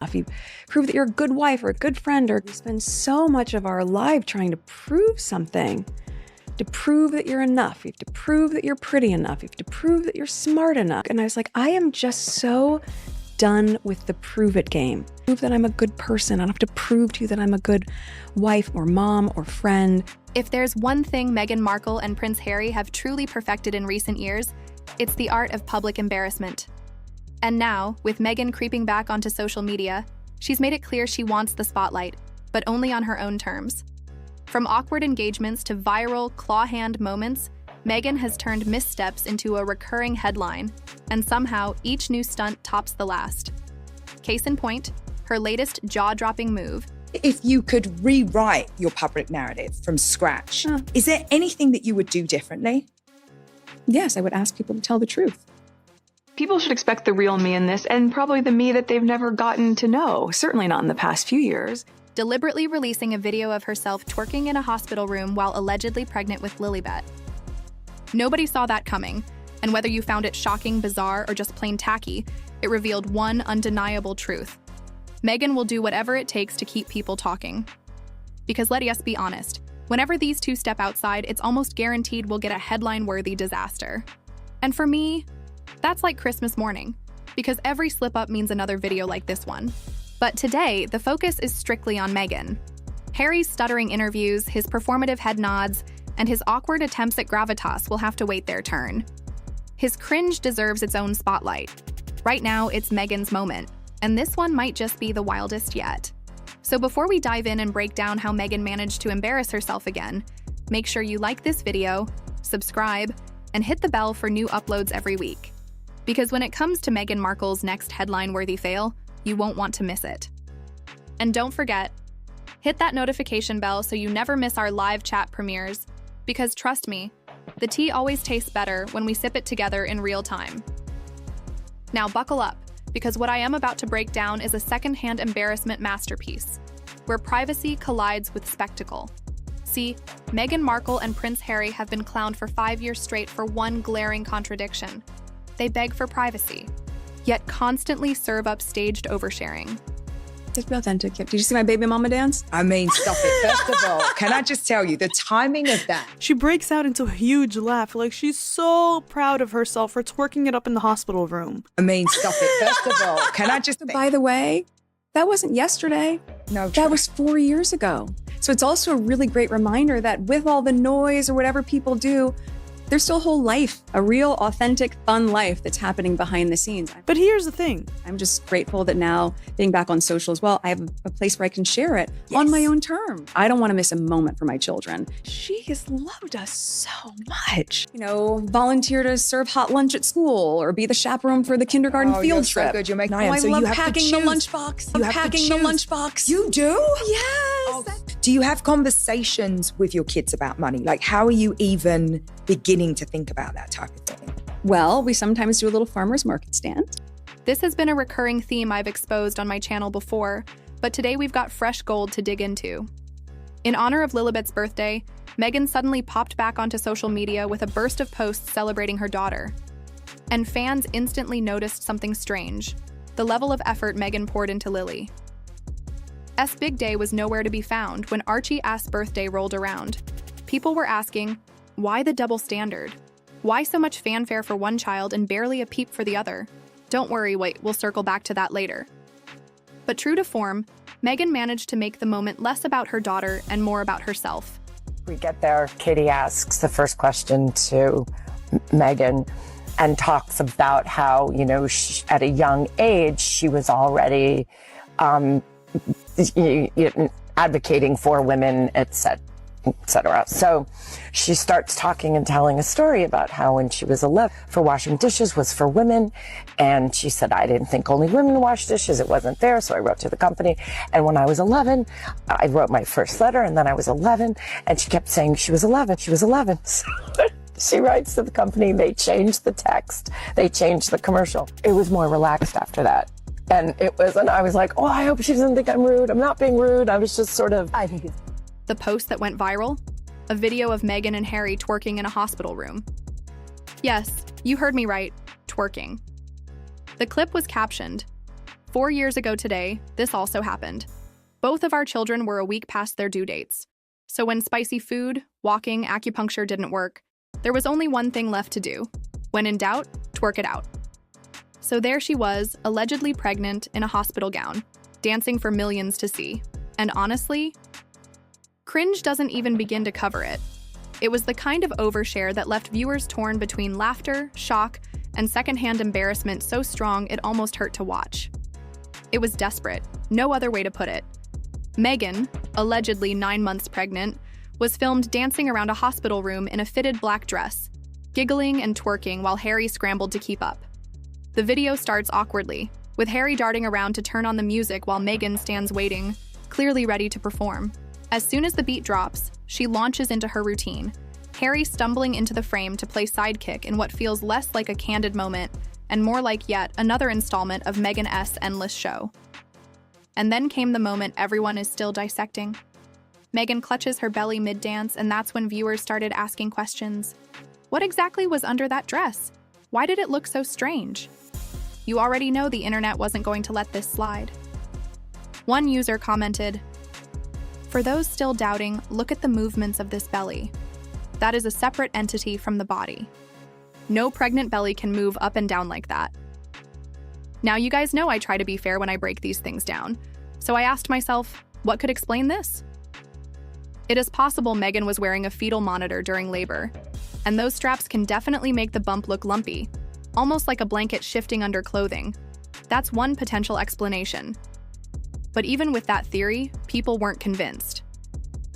If you prove that you're a good wife or a good friend, or we spend so much of our life trying to prove something, to prove that you're enough. You have to prove that you're pretty enough. You have to prove that you're smart enough. And I was like, I am just so done with the prove it game. Prove that I'm a good person. I don't have to prove to you that I'm a good wife or mom or friend. If there's one thing Meghan Markle and Prince Harry have truly perfected in recent years, it's the art of public embarrassment. And now, with Meghan creeping back onto social media, she's made it clear she wants the spotlight, but only on her own terms. From awkward engagements to viral claw-hand moments, Meghan has turned missteps into a recurring headline, and somehow each new stunt tops the last. Case in point, her latest jaw-dropping move. If you could rewrite your public narrative from scratch, is there anything that you would do differently? Yes, I would ask people to tell the truth. People should expect the real me in this, and probably the me that they've never gotten to know, certainly not in the past few years. Deliberately releasing a video of herself twerking in a hospital room while allegedly pregnant with Lilibet. Nobody saw that coming, and whether you found it shocking, bizarre, or just plain tacky, it revealed one undeniable truth. Meghan will do whatever it takes to keep people talking. Because let us be honest, whenever these two step outside, it's almost guaranteed we'll get a headline-worthy disaster. And for me, that's like Christmas morning, because every slip-up means another video like this one. But today, the focus is strictly on Meghan. Harry's stuttering interviews, his performative head nods, and his awkward attempts at gravitas will have to wait their turn. His cringe deserves its own spotlight. Right now, it's Meghan's moment, and this one might just be the wildest yet. So before we dive in and break down how Meghan managed to embarrass herself again, make sure you like this video, subscribe, and hit the bell for new uploads every week. Because when it comes to Meghan Markle's next headline-worthy fail, you won't want to miss it. And don't forget, hit that notification bell so you never miss our live chat premieres, because trust me, the tea always tastes better when we sip it together in real time. Now buckle up, because what I am about to break down is a second-hand embarrassment masterpiece, where privacy collides with spectacle. See, Meghan Markle and Prince Harry have been clowned for 5 years straight for one glaring contradiction. They beg for privacy, yet constantly serve up staged oversharing. Let's be authentic. Did you see my baby mama dance? I mean, stop it. First of all, can I just tell you, the timing of that. She breaks out into a huge laugh, like she's so proud of herself for twerking it up in the hospital room. I mean, stop it. First of all, can I just... By the way, that wasn't yesterday. No, that was 4 years ago. So it's also a really great reminder that with all the noise or whatever people do, there's still a whole life, a real, authentic, fun life that's happening behind the scenes. But here's the thing. I'm just grateful that now, being back on social as well, I have a place where I can share it on my own terms. I don't want to miss a moment for my children. She has loved us so much. You know, volunteer to serve hot lunch at school or be the chaperone for the kindergarten field trip. So good. You're making. I am. So I love you have packing to the choose. lunchbox. You I'm have to packing the choose. lunchbox. You do? Yes. Oh. Do you have conversations with your kids about money? Like, how are you even beginning to think about that type of thing? Well, we sometimes do a little farmer's market stand. This has been a recurring theme I've exposed on my channel before, but today we've got fresh gold to dig into. In honor of Lilibet's birthday, Meghan suddenly popped back onto social media with a burst of posts celebrating her daughter. And fans instantly noticed something strange: the level of effort Meghan poured into Lily. S big day was nowhere to be found when Archie-ass birthday rolled around. People were asking, why the double standard? Why so much fanfare for one child and barely a peep for the other? Don't worry, wait, we'll circle back to that later. But true to form, Meghan managed to make the moment less about her daughter and more about herself. We get there, Katie asks the first question to Meghan and talks about how, you know, at a young age, she was already advocating for women, etc. So she starts talking and telling a story about how when she was 11, for washing dishes was for women. And she said, I didn't think only women wash dishes. It wasn't there. So I wrote to the company. And when I was 11, I wrote my first letter, and then I was 11. And she kept saying she was 11. She was 11. So she writes to the company. They changed the text. They changed the commercial. It was more relaxed after that. And I was like, oh, I hope she doesn't think I'm rude. I'm not being rude. I was just sort of, I think it's... The post that went viral? A video of Meghan and Harry twerking in a hospital room. Yes, you heard me right, twerking. The clip was captioned, 4 years ago today, this also happened. Both of our children were a week past their due dates. So when spicy food, walking, acupuncture didn't work, there was only one thing left to do. When in doubt, twerk it out. So there she was, allegedly pregnant in a hospital gown, dancing for millions to see. And honestly, cringe doesn't even begin to cover it. It was the kind of overshare that left viewers torn between laughter, shock, and secondhand embarrassment so strong it almost hurt to watch. It was desperate, no other way to put it. Meghan, allegedly 9 months pregnant, was filmed dancing around a hospital room in a fitted black dress, giggling and twerking while Harry scrambled to keep up. The video starts awkwardly, with Harry darting around to turn on the music while Meghan stands waiting, clearly ready to perform. As soon as the beat drops, she launches into her routine, Harry stumbling into the frame to play sidekick in what feels less like a candid moment and more like yet another installment of Meghan's endless show. And then came the moment everyone is still dissecting. Meghan clutches her belly mid-dance, and that's when viewers started asking questions. What exactly was under that dress? Why did it look so strange? You already know the internet wasn't going to let this slide. One user commented, "For those still doubting, look at the movements of this belly. That is a separate entity from the body. No pregnant belly can move up and down like that." Now you guys know I try to be fair when I break these things down, so I asked myself, what could explain this? It is possible Meghan was wearing a fetal monitor during labor, and those straps can definitely make the bump look lumpy, almost like a blanket shifting under clothing. That's one potential explanation. But even with that theory, people weren't convinced.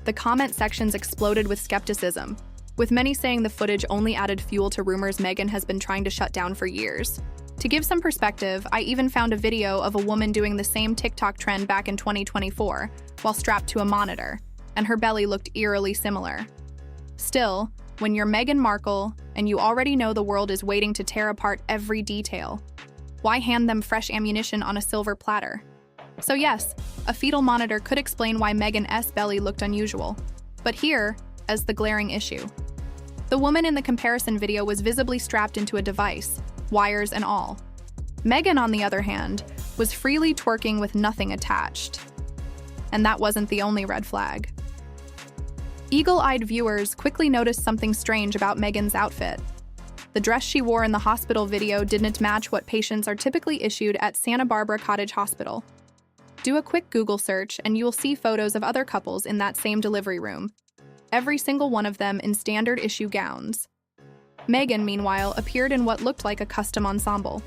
The comment sections exploded with skepticism, with many saying the footage only added fuel to rumors Meghan has been trying to shut down for years. To give some perspective, I even found a video of a woman doing the same TikTok trend back in 2024 while strapped to a monitor, and her belly looked eerily similar. Still, when you're Meghan Markle and you already know the world is waiting to tear apart every detail, why hand them fresh ammunition on a silver platter? So yes, a fetal monitor could explain why Meghan's belly looked unusual. But here is the glaring issue. The woman in the comparison video was visibly strapped into a device, wires and all. Meghan, on the other hand, was freely twerking with nothing attached. And that wasn't the only red flag. Eagle-eyed viewers quickly noticed something strange about Meghan's outfit. The dress she wore in the hospital video didn't match what patients are typically issued at Santa Barbara Cottage Hospital. Do a quick Google search and you will see photos of other couples in that same delivery room, every single one of them in standard issue gowns. Meghan, meanwhile, appeared in what looked like a custom ensemble.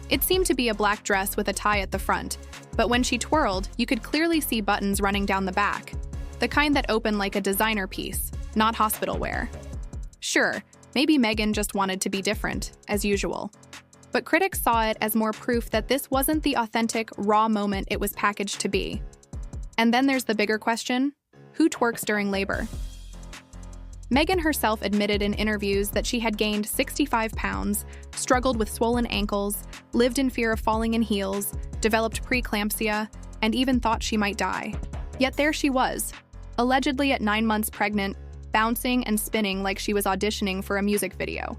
It seemed to be a black dress with a tie at the front, but when she twirled, you could clearly see buttons running down the back, the kind that open like a designer piece, not hospital wear. Sure, maybe Meghan just wanted to be different, as usual. But critics saw it as more proof that this wasn't the authentic, raw moment it was packaged to be. And then there's the bigger question: who twerks during labor? Meghan herself admitted in interviews that she had gained 65 pounds, struggled with swollen ankles, lived in fear of falling in heels, developed preeclampsia, and even thought she might die. Yet there she was, allegedly at 9 months pregnant, bouncing and spinning like she was auditioning for a music video.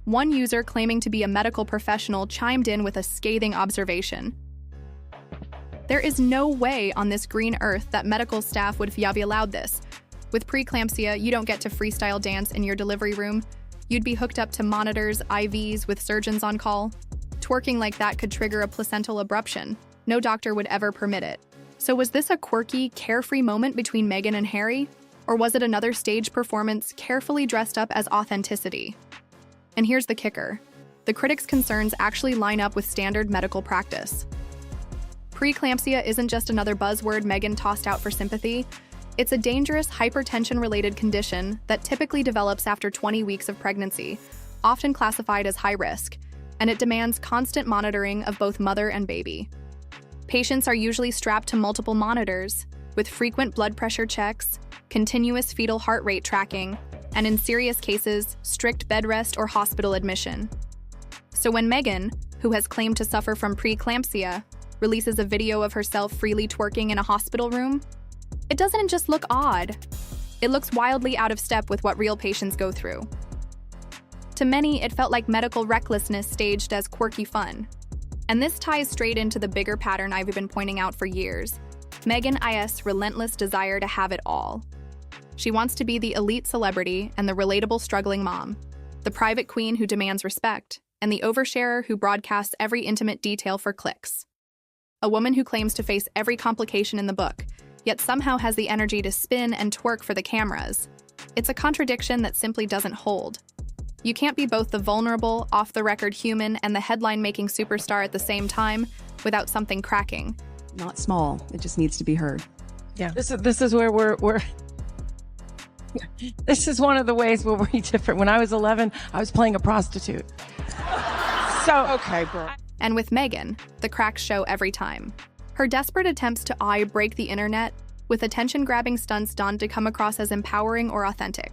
One user claiming to be a medical professional chimed in with a scathing observation. "There is no way on this green earth that medical staff would have allowed this. With preeclampsia, you don't get to freestyle dance in your delivery room. You'd be hooked up to monitors, IVs with surgeons on call. Twerking like that could trigger a placental abruption. No doctor would ever permit it." So was this a quirky, carefree moment between Meghan and Harry? Or was it another stage performance carefully dressed up as authenticity? And here's the kicker. The critics' concerns actually line up with standard medical practice. Preeclampsia isn't just another buzzword Meghan tossed out for sympathy. It's a dangerous hypertension-related condition that typically develops after 20 weeks of pregnancy, often classified as high risk, and it demands constant monitoring of both mother and baby. Patients are usually strapped to multiple monitors, with frequent blood pressure checks, continuous fetal heart rate tracking, and in serious cases, strict bed rest or hospital admission. So when Meghan, who has claimed to suffer from preeclampsia, releases a video of herself freely twerking in a hospital room, it doesn't just look odd. It looks wildly out of step with what real patients go through. To many, it felt like medical recklessness staged as quirky fun. And this ties straight into the bigger pattern I've been pointing out for years. Meghan IS' relentless desire to have it all. She wants to be the elite celebrity and the relatable struggling mom, the private queen who demands respect, and the oversharer who broadcasts every intimate detail for clicks. A woman who claims to face every complication in the book, yet somehow has the energy to spin and twerk for the cameras. It's a contradiction that simply doesn't hold. You can't be both the vulnerable, off-the-record human and the headline-making superstar at the same time without something cracking. Not small. It just needs to be heard. Yeah. This is where we're this is one of the ways where we're different. When I was 11, I was playing a prostitute. So, okay, bro. And with Meghan, the cracks show every time. Her desperate attempts to break the internet with attention-grabbing stunts donned to come across as empowering or authentic.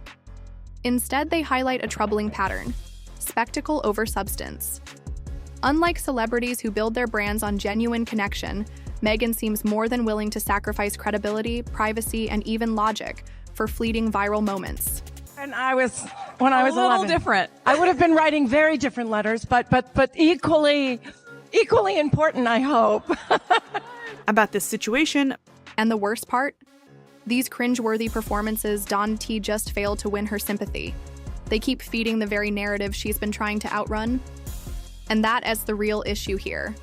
Instead, they highlight a troubling pattern: spectacle over substance. Unlike celebrities who build their brands on genuine connection, Meghan seems more than willing to sacrifice credibility, privacy, and even logic for fleeting viral moments. When I was 11, different. I would have been writing very different letters, but equally important, I hope. About this situation, And the worst part? These cringeworthy performances Dawn T just failed to win her sympathy. They keep feeding the very narrative she's been trying to outrun. And that is the real issue here.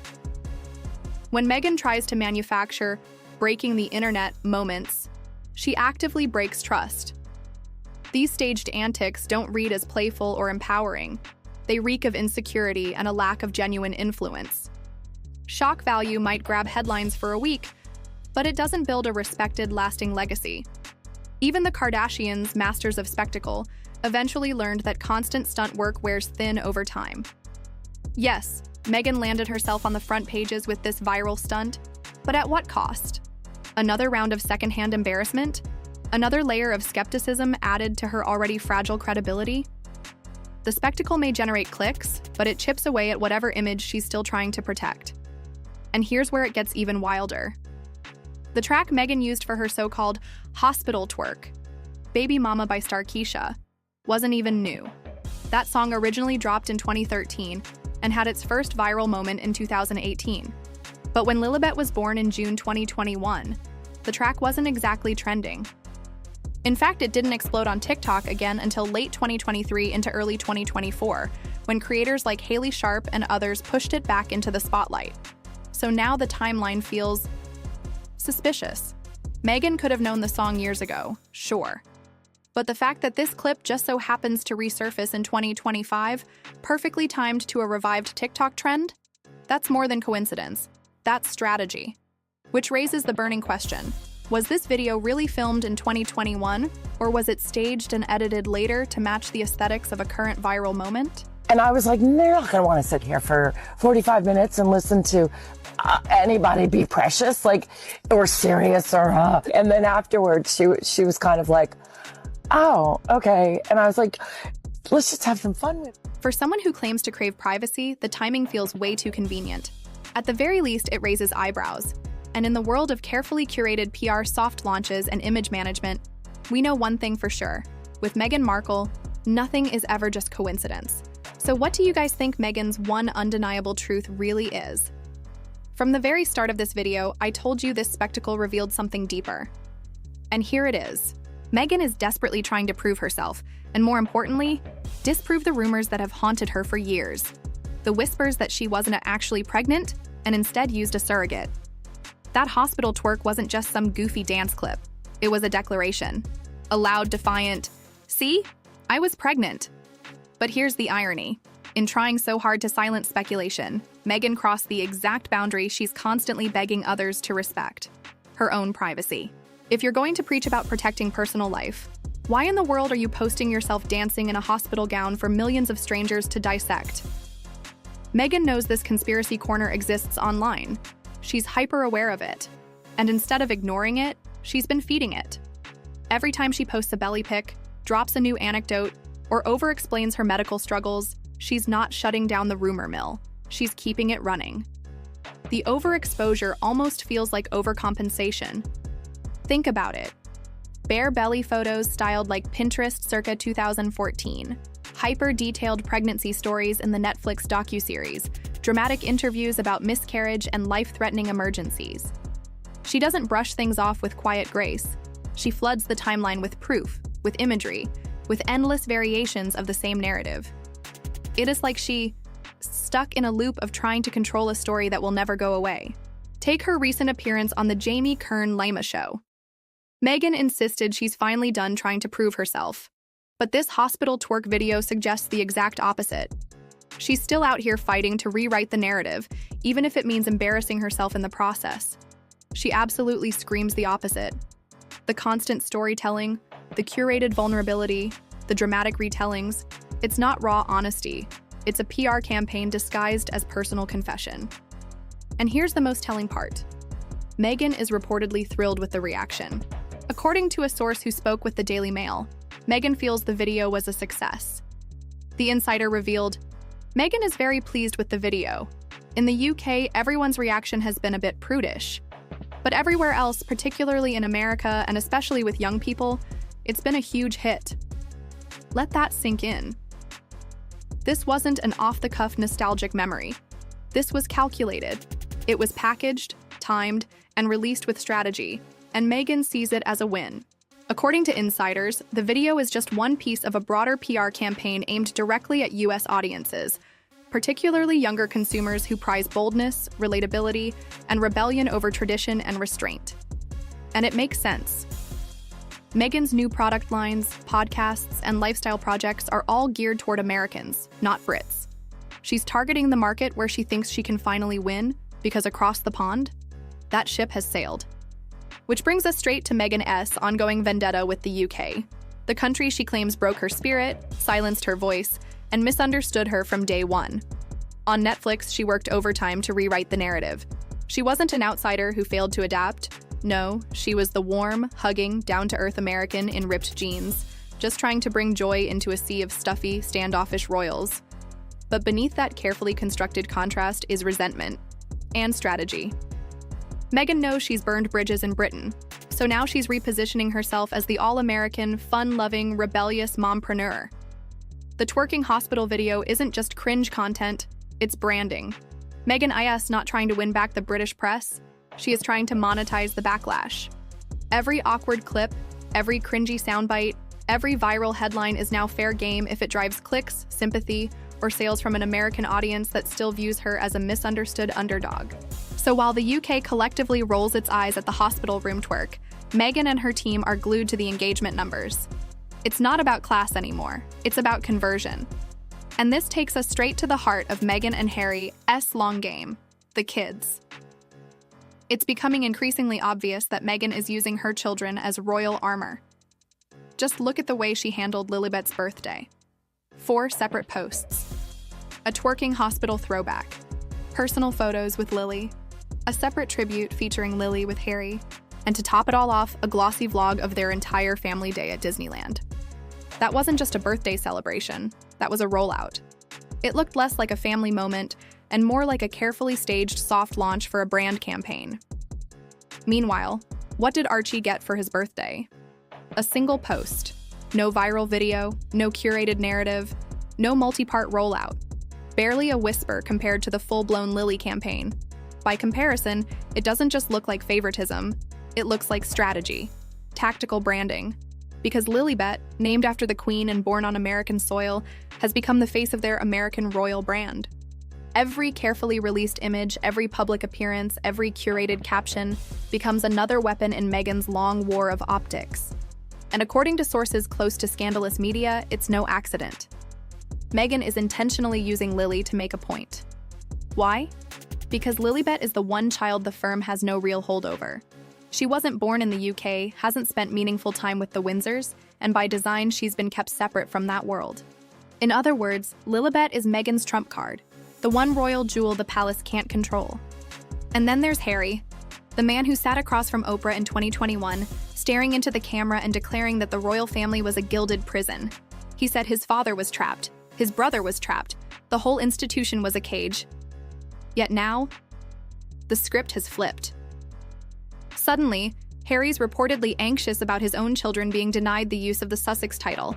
When Meghan tries to manufacture breaking the internet moments, she actively breaks trust. These staged antics don't read as playful or empowering. They reek of insecurity and a lack of genuine influence. Shock value might grab headlines for a week, but it doesn't build a respected, lasting legacy. Even the Kardashians, masters of spectacle, eventually learned that constant stunt work wears thin over time. Yes, Meghan landed herself on the front pages with this viral stunt, but at what cost? Another round of secondhand embarrassment? Another layer of skepticism added to her already fragile credibility? The spectacle may generate clicks, but it chips away at whatever image she's still trying to protect. And here's where it gets even wilder. The track Meghan used for her so-called hospital twerk, Baby Mama by Starkeisha, wasn't even new. That song originally dropped in 2013 and had its first viral moment in 2018. But when Lilibet was born in June 2021, the track wasn't exactly trending. In fact, it didn't explode on TikTok again until late 2023 into early 2024, when creators like Haley Sharp and others pushed it back into the spotlight. So now the timeline feels suspicious. Meghan could have known the song years ago, sure. But the fact that this clip just so happens to resurface in 2025, perfectly timed to a revived TikTok trend, that's more than coincidence. That's strategy. Which raises the burning question. Was this video really filmed in 2021, or was it staged and edited later to match the aesthetics of a current viral moment? And I was like, they're not going to want to sit here for 45 minutes and listen to anybody be precious, like, or serious, or, and then afterwards, she was kind of like, oh, okay. And I was like, let's just have some fun with it. For someone who claims to crave privacy, the timing feels way too convenient. At the very least, it raises eyebrows. And in the world of carefully curated PR soft launches and image management, we know one thing for sure. With Meghan Markle, nothing is ever just coincidence. So what do you guys think Meghan's one undeniable truth really is? From the very start of this video, I told you this spectacle revealed something deeper. And here it is. Meghan is desperately trying to prove herself, and more importantly, disprove the rumors that have haunted her for years. The whispers that she wasn't actually pregnant and instead used a surrogate. That hospital twerk wasn't just some goofy dance clip. It was a declaration. A loud, defiant, "See? I was pregnant." But here's the irony. In trying so hard to silence speculation, Meghan crossed the exact boundary she's constantly begging others to respect: her own privacy. If you're going to preach about protecting personal life, why in the world are you posting yourself dancing in a hospital gown for millions of strangers to dissect? Meghan knows this conspiracy corner exists online. She's hyper-aware of it. And instead of ignoring it, she's been feeding it. Every time she posts a belly pic, drops a new anecdote, or over-explains her medical struggles, she's not shutting down the rumor mill. She's keeping it running. The overexposure almost feels like overcompensation. Think about it. Bare belly photos styled like Pinterest circa 2014. Hyper-detailed pregnancy stories in the Netflix docuseries, dramatic interviews about miscarriage and life-threatening emergencies. She doesn't brush things off with quiet grace. She floods the timeline with proof, with imagery, with endless variations of the same narrative. It is like she stuck in a loop of trying to control a story that will never go away. Take her recent appearance on the Jamie Kern-Lima show. Meghan insisted she's finally done trying to prove herself. But this hospital twerk video suggests the exact opposite. She's still out here fighting to rewrite the narrative, even if it means embarrassing herself in the process. She absolutely screams the opposite. The constant storytelling, the curated vulnerability, the dramatic retellings, it's not raw honesty. It's a PR campaign disguised as personal confession. And here's the most telling part. Meghan is reportedly thrilled with the reaction. According to a source who spoke with the Daily Mail, Meghan feels the video was a success. The insider revealed, Meghan is very pleased with the video. In the UK, everyone's reaction has been a bit prudish. But everywhere else, particularly in America and especially with young people, it's been a huge hit. Let that sink in. This wasn't an off-the-cuff nostalgic memory. This was calculated. It was packaged, timed, and released with strategy, and Meghan sees it as a win. According to insiders, the video is just one piece of a broader PR campaign aimed directly at US audiences, particularly younger consumers who prize boldness, relatability, and rebellion over tradition and restraint. And it makes sense. Meghan's new product lines, podcasts, and lifestyle projects are all geared toward Americans, not Brits. She's targeting the market where she thinks she can finally win, because across the pond, that ship has sailed. Which brings us straight to Meghan's ongoing vendetta with the UK, the country she claims broke her spirit, silenced her voice, and misunderstood her from day one. On Netflix, she worked overtime to rewrite the narrative. She wasn't an outsider who failed to adapt. No, she was the warm, hugging, down-to-earth American in ripped jeans, just trying to bring joy into a sea of stuffy, standoffish royals. But beneath that carefully constructed contrast is resentment and strategy. Meghan knows she's burned bridges in Britain, so now she's repositioning herself as the all-American, fun-loving, rebellious mompreneur. The twerking hospital video isn't just cringe content, it's branding. Meghan is not trying to win back the British press, she is trying to monetize the backlash. Every awkward clip, every cringy soundbite, every viral headline is now fair game if it drives clicks, sympathy, or sales from an American audience that still views her as a misunderstood underdog. So while the UK collectively rolls its eyes at the hospital room twerk, Meghan and her team are glued to the engagement numbers. It's not about class anymore, it's about conversion. And this takes us straight to the heart of Meghan and Harry's long game, the kids. It's becoming increasingly obvious that Meghan is using her children as royal armor. Just look at the way she handled Lilibet's birthday. 4 separate posts. A twerking hospital throwback. Personal photos with Lily. A separate tribute featuring Lily with Harry. And to top it all off, a glossy vlog of their entire family day at Disneyland. That wasn't just a birthday celebration. That was a rollout. It looked less like a family moment and more like a carefully staged soft launch for a brand campaign. Meanwhile, what did Archie get for his birthday? A single post. No viral video, no curated narrative, no multi-part rollout. Barely a whisper compared to the full-blown Lily campaign. By comparison, it doesn't just look like favoritism, it looks like strategy, tactical branding. Because Lilibet, named after the Queen and born on American soil, has become the face of their American royal brand. Every carefully released image, every public appearance, every curated caption becomes another weapon in Meghan's long war of optics. And according to sources close to scandalous media, it's no accident. Meghan is intentionally using Lily to make a point. Why? Because Lilibet is the one child the firm has no real hold over. She wasn't born in the UK, hasn't spent meaningful time with the Windsors, and by design, she's been kept separate from that world. In other words, Lilibet is Meghan's trump card, the one royal jewel the palace can't control. And then there's Harry, the man who sat across from Oprah in 2021, staring into the camera and declaring that the royal family was a gilded prison. He said his father was trapped, his brother was trapped, the whole institution was a cage. Yet now, the script has flipped. Suddenly, Harry's reportedly anxious about his own children being denied the use of the Sussex title.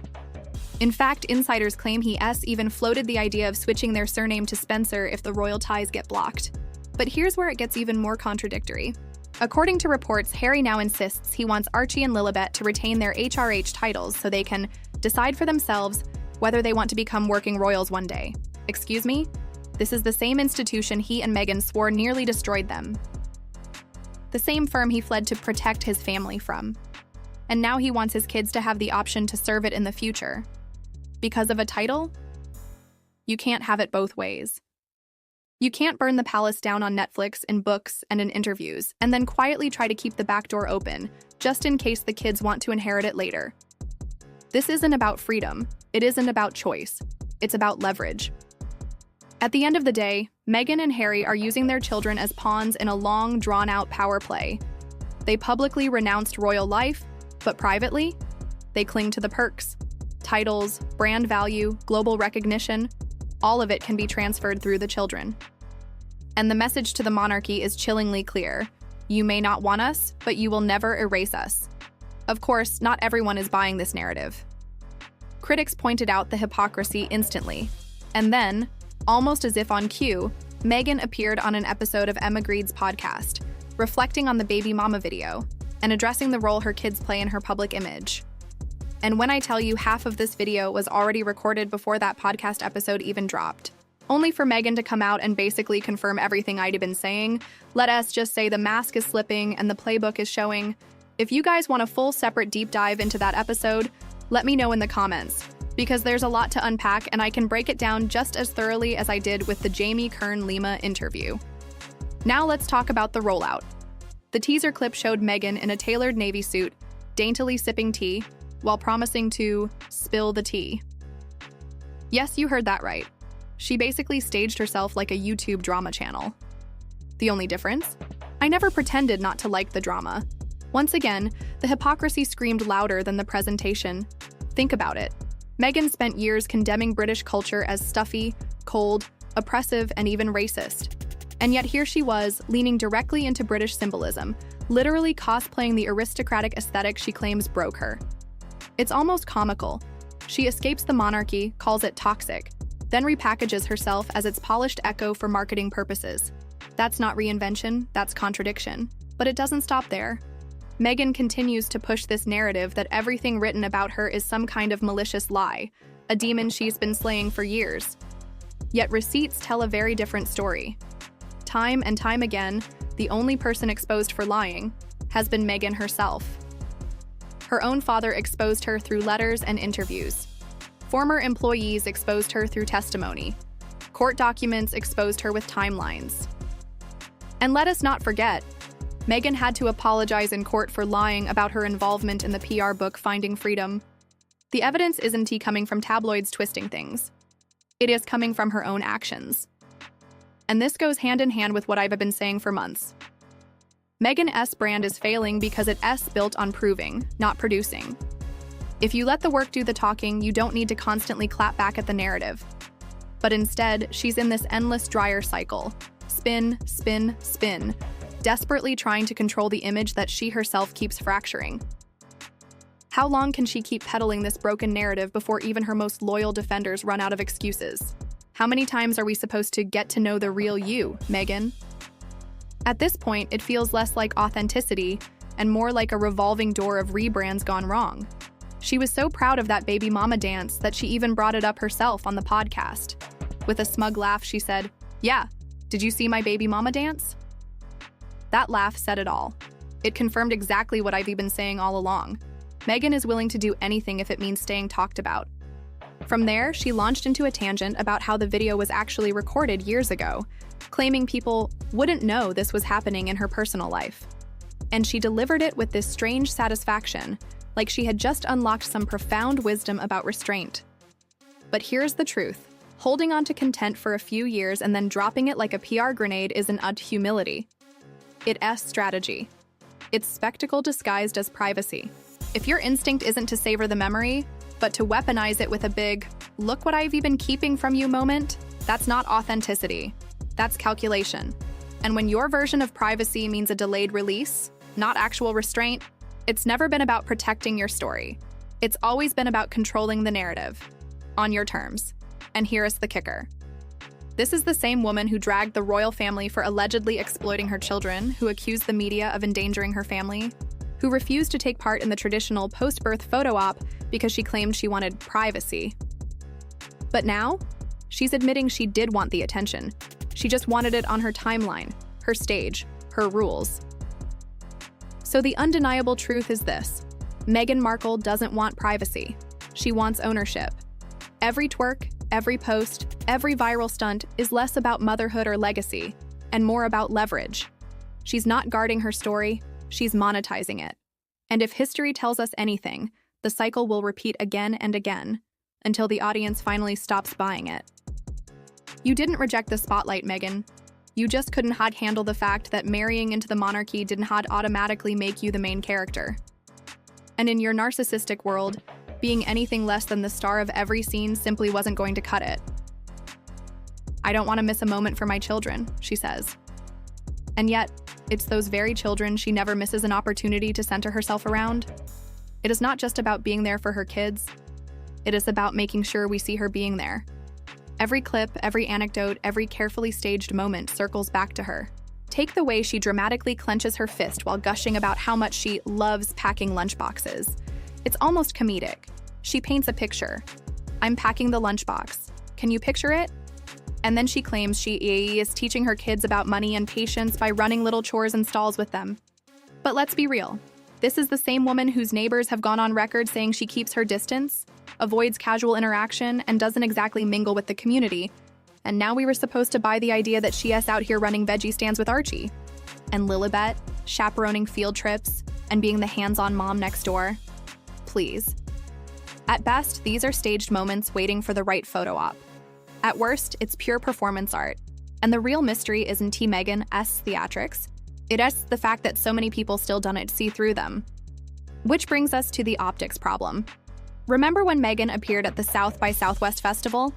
In fact, insiders claim he even floated the idea of switching their surname to Spencer if the royal ties get blocked. But here's where it gets even more contradictory. According to reports, Harry now insists he wants Archie and Lilibet to retain their HRH titles so they can decide for themselves whether they want to become working royals one day. Excuse me? This is the same institution he and Meghan swore nearly destroyed them. The same firm he fled to protect his family from. And now he wants his kids to have the option to serve it in the future. Because of a title? You can't have it both ways. You can't burn the palace down on Netflix, in books, and in interviews, and then quietly try to keep the back door open, just in case the kids want to inherit it later. This isn't about freedom. It isn't about choice. It's about leverage. At the end of the day, Meghan and Harry are using their children as pawns in a long, drawn-out power play. They publicly renounced royal life, but privately, they cling to the perks. Titles, brand value, global recognition, all of it can be transferred through the children. And the message to the monarchy is chillingly clear. You may not want us, but you will never erase us. Of course, not everyone is buying this narrative. Critics pointed out the hypocrisy instantly. And then, almost as if on cue, Meghan appeared on an episode of Emma Greed's podcast, reflecting on the baby mama video and addressing the role her kids play in her public image. And when I tell you half of this video was already recorded before that podcast episode even dropped, only for Meghan to come out and basically confirm everything I'd been saying, let us just say the mask is slipping and the playbook is showing. If you guys want a full separate deep dive into that episode, let me know in the comments, because there's a lot to unpack and I can break it down just as thoroughly as I did with the Jamie Kern-Lima interview. Now let's talk about the rollout. The teaser clip showed Meghan in a tailored navy suit, daintily sipping tea, while promising to spill the tea. Yes, you heard that right. She basically staged herself like a YouTube drama channel. The only difference? I never pretended not to like the drama. Once again, the hypocrisy screamed louder than the presentation. Think about it. Meghan spent years condemning British culture as stuffy, cold, oppressive, and even racist. And yet here she was, leaning directly into British symbolism, literally cosplaying the aristocratic aesthetic she claims broke her. It's almost comical. She escapes the monarchy, calls it toxic, then repackages herself as its polished echo for marketing purposes. That's not reinvention, that's contradiction. But it doesn't stop there. Meghan continues to push this narrative that everything written about her is some kind of malicious lie, a demon she's been slaying for years. Yet receipts tell a very different story. Time and time again, the only person exposed for lying has been Meghan herself. Her own father exposed her through letters and interviews. Former employees exposed her through testimony. Court documents exposed her with timelines. And let us not forget, Meghan had to apologize in court for lying about her involvement in the PR book Finding Freedom. The evidence isn't coming from tabloids twisting things. It is coming from her own actions. And this goes hand in hand with what I've been saying for months. Meghan's brand is failing because it's built on proving, not producing. If you let the work do the talking, you don't need to constantly clap back at the narrative. But instead, she's in this endless dryer cycle. Spin, spin, spin, desperately trying to control the image that she herself keeps fracturing. How long can she keep peddling this broken narrative before even her most loyal defenders run out of excuses? How many times are we supposed to get to know the real you, Meghan? At this point, it feels less like authenticity and more like a revolving door of rebrands gone wrong. She was so proud of that baby mama dance that she even brought it up herself on the podcast. With a smug laugh, she said, "Yeah, did you see my baby mama dance?" That laugh said it all. It confirmed exactly what I've been saying all along. Meghan is willing to do anything if it means staying talked about. From there, she launched into a tangent about how the video was actually recorded years ago, claiming people wouldn't know this was happening in her personal life. And she delivered it with this strange satisfaction, like she had just unlocked some profound wisdom about restraint. But here's the truth. Holding on to content for a few years and then dropping it like a PR grenade isn't humility. It's strategy. It's spectacle disguised as privacy. If your instinct isn't to savor the memory, but to weaponize it with a big, "look what I've been keeping from you" moment, that's not authenticity. That's calculation. And when your version of privacy means a delayed release, not actual restraint, it's never been about protecting your story. It's always been about controlling the narrative, on your terms. And here is the kicker. This is the same woman who dragged the royal family for allegedly exploiting her children, who accused the media of endangering her family, who refused to take part in the traditional post-birth photo op because she claimed she wanted privacy. But now, she's admitting she did want the attention. She just wanted it on her timeline, her stage, her rules. So the undeniable truth is this: Meghan Markle doesn't want privacy. She wants ownership. Every twerk, every post, every viral stunt is less about motherhood or legacy, and more about leverage. She's not guarding her story, she's monetizing it. And if history tells us anything, the cycle will repeat again and again, until the audience finally stops buying it. You didn't reject the spotlight, Meghan. You just couldn't handle the fact that marrying into the monarchy didn't automatically make you the main character. And in your narcissistic world, being anything less than the star of every scene simply wasn't going to cut it. I don't want to miss a moment for my children, she says. And yet, it's those very children she never misses an opportunity to center herself around. It is not just about being there for her kids. It is about making sure we see her being there. Every clip, every anecdote, every carefully staged moment circles back to her. Take the way she dramatically clenches her fist while gushing about how much she loves packing lunchboxes. It's almost comedic. She paints a picture. I'm packing the lunchbox. Can you picture it? And then she claims she is teaching her kids about money and patience by running little chores and stalls with them. But let's be real. This is the same woman whose neighbors have gone on record saying she keeps her distance, avoids casual interaction, and doesn't exactly mingle with the community. And now we were supposed to buy the idea that she's out here running veggie stands with Archie. And Lilibet, chaperoning field trips, and being the hands-on mom next door. Please. At best, these are staged moments waiting for the right photo op. At worst, it's pure performance art. And the real mystery isn't Meghan's theatrics. It is the fact that so many people still don't see through them. Which brings us to the optics problem. Remember when Meghan appeared at the South by Southwest Festival?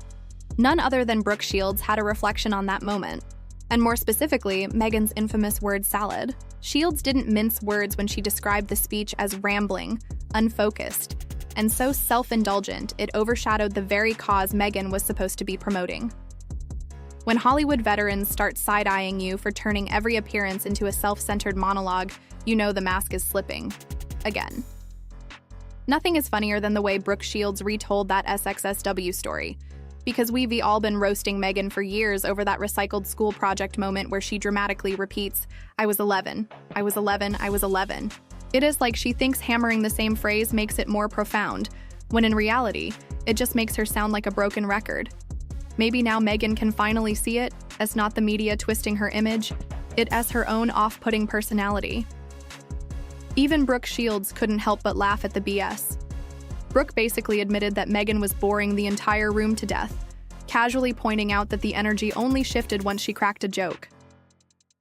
None other than Brooke Shields had a reflection on that moment. And more specifically, Meghan's infamous word salad. Shields didn't mince words when she described the speech as rambling, unfocused, and so self-indulgent it overshadowed the very cause Meghan was supposed to be promoting. When Hollywood veterans start side-eyeing you for turning every appearance into a self-centered monologue, you know the mask is slipping. Again. Nothing is funnier than the way Brooke Shields retold that SXSW story, because we've all been roasting Meghan for years over that recycled school project moment where she dramatically repeats, I was 11, I was 11, I was 11. It is like she thinks hammering the same phrase makes it more profound, when in reality, it just makes her sound like a broken record. Maybe now Meghan can finally see it as not the media twisting her image, it as her own off-putting personality. Even Brooke Shields couldn't help but laugh at the BS. Brooke basically admitted that Meghan was boring the entire room to death, casually pointing out that the energy only shifted once she cracked a joke.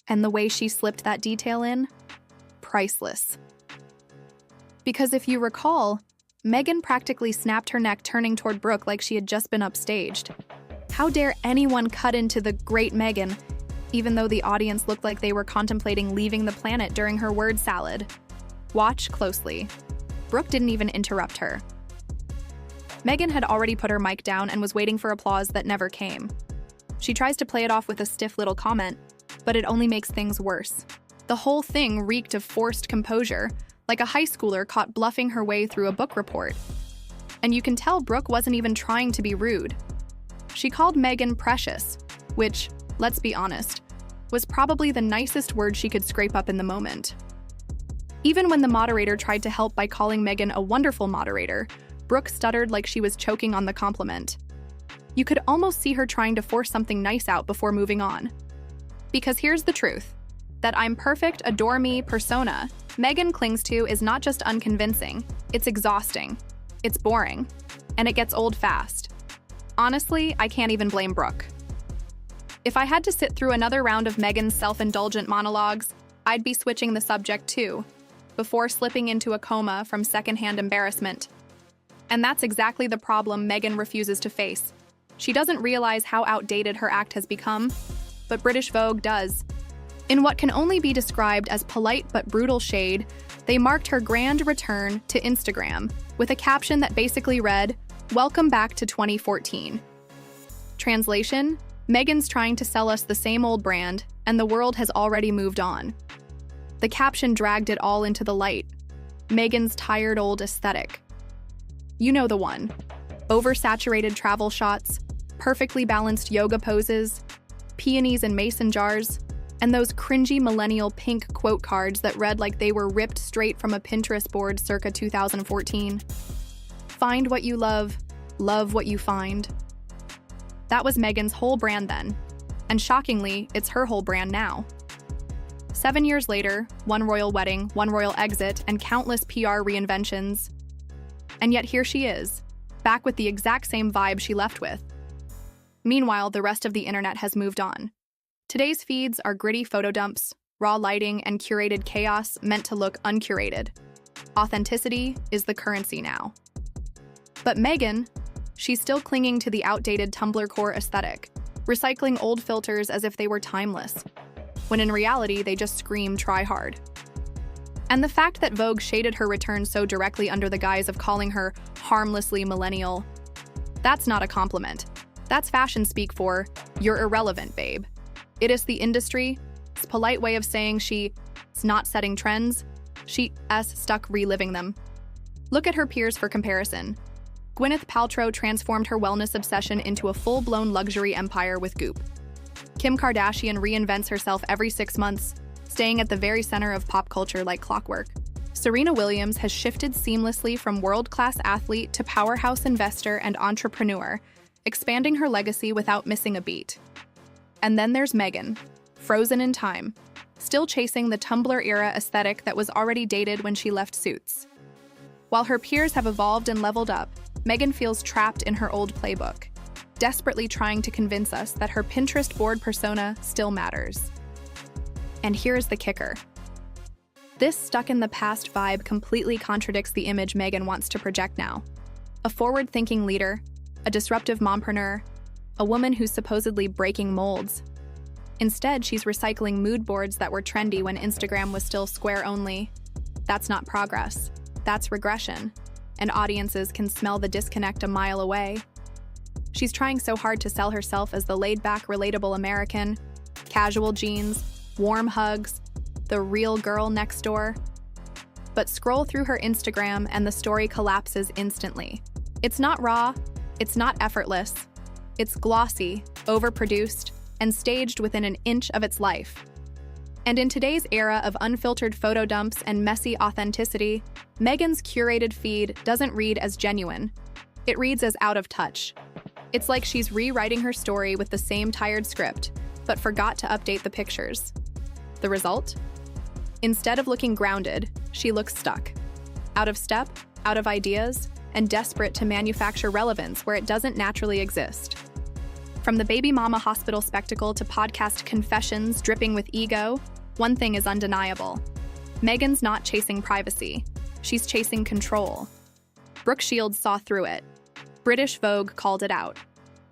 And the way she slipped that detail in? Priceless. Because if you recall, Meghan practically snapped her neck turning toward Brooke like she had just been upstaged. How dare anyone cut into the great Meghan, even though the audience looked like they were contemplating leaving the planet during her word salad? Watch closely. Brooke didn't even interrupt her. Meghan had already put her mic down and was waiting for applause that never came. She tries to play it off with a stiff little comment, but it only makes things worse. The whole thing reeked of forced composure, like a high schooler caught bluffing her way through a book report. And you can tell Brooke wasn't even trying to be rude. She called Meghan precious, which, let's be honest, was probably the nicest word she could scrape up in the moment. Even when the moderator tried to help by calling Meghan a wonderful moderator, Brooke stuttered like she was choking on the compliment. You could almost see her trying to force something nice out before moving on. Because here's the truth. That I'm perfect, adore me persona Meghan clings to is not just unconvincing, it's exhausting, it's boring, and it gets old fast. Honestly, I can't even blame Brooke. If I had to sit through another round of Meghan's self-indulgent monologues, I'd be switching the subject too, before slipping into a coma from secondhand embarrassment. And that's exactly the problem Meghan refuses to face. She doesn't realize how outdated her act has become, but British Vogue does. In what can only be described as polite but brutal shade, They marked her grand return to Instagram with a caption that basically read, "Welcome back to 2014. Translation: Meghan's trying to sell us the same old brand, and the world has already moved on. The caption dragged it all into the light. Meghan's tired old aesthetic. You know the one. Oversaturated travel shots, perfectly balanced yoga poses, peonies in mason jars, and those cringy millennial pink quote cards that read like they were ripped straight from a Pinterest board circa 2014. Find what you love what you find." That was Meghan's whole brand then, and shockingly, it's her whole brand now. 7 years later, one royal wedding, one royal exit, and countless PR reinventions. And yet here she is, back with the exact same vibe she left with. Meanwhile, the rest of the internet has moved on. Today's feeds are gritty photo dumps, raw lighting, and curated chaos meant to look uncurated. Authenticity is the currency now. But Meghan, she's still clinging to the outdated Tumblr core aesthetic, recycling old filters as if they were timeless, when in reality they just scream try hard. And the fact that Vogue shaded her return so directly under the guise of calling her harmlessly millennial, that's not a compliment. That's fashion speak for, "You're irrelevant, babe." It is the industry's polite way of saying she's not setting trends, she's stuck reliving them. Look at her peers for comparison. Gwyneth Paltrow transformed her wellness obsession into a full-blown luxury empire with Goop. Kim Kardashian reinvents herself every 6 months, staying at the very center of pop culture like clockwork. Serena Williams has shifted seamlessly from world-class athlete to powerhouse investor and entrepreneur, expanding her legacy without missing a beat. And then there's Meghan, frozen in time, still chasing the Tumblr-era aesthetic that was already dated when she left Suits. While her peers have evolved and leveled up, Meghan feels trapped in her old playbook, desperately trying to convince us that her Pinterest board persona still matters. And here's the kicker. This stuck-in-the-past vibe completely contradicts the image Meghan wants to project now. A forward-thinking leader, a disruptive mompreneur, a woman who's supposedly breaking molds. Instead, she's recycling mood boards that were trendy when Instagram was still square only. That's not progress. That's regression. And audiences can smell the disconnect a mile away. She's trying so hard to sell herself as the laid-back, relatable American, casual jeans, warm hugs, the real girl next door. But scroll through her Instagram and the story collapses instantly. It's not raw, it's not effortless, it's glossy, overproduced, and staged within an inch of its life. And in today's era of unfiltered photo dumps and messy authenticity, Meghan's curated feed doesn't read as genuine. It reads as out of touch. It's like she's rewriting her story with the same tired script, but forgot to update the pictures. The result? Instead of looking grounded, she looks stuck. Out of step, out of ideas, and desperate to manufacture relevance where it doesn't naturally exist. From the baby mama hospital spectacle to podcast confessions dripping with ego, one thing is undeniable. Meghan's not chasing privacy. She's chasing control. Brooke Shields saw through it. British Vogue called it out.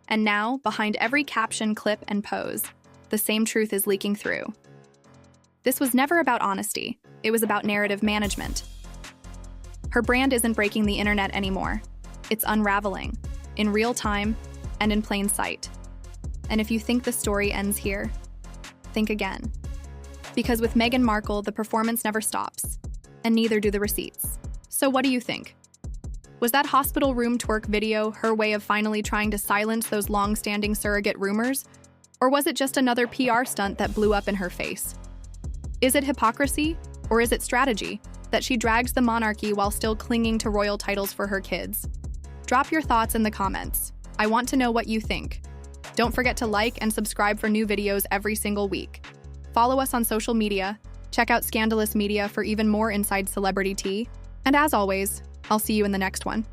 And now, behind every caption, clip, and pose, the same truth is leaking through. This was never about honesty. It was about narrative management. Her brand isn't breaking the internet anymore. It's unraveling, in real time and in plain sight. And if you think the story ends here, think again. Because with Meghan Markle, the performance never stops, and neither do the receipts. So what do you think? Was that hospital room twerk video her way of finally trying to silence those long-standing surrogate rumors? Or was it just another PR stunt that blew up in her face? Is it hypocrisy, or is it strategy, that she drags the monarchy while still clinging to royal titles for her kids? Drop your thoughts in the comments. I want to know what you think. Don't forget to like and subscribe for new videos every single week. Follow us on social media, check out Scandalous Media for even more inside celebrity tea, and as always, I'll see you in the next one.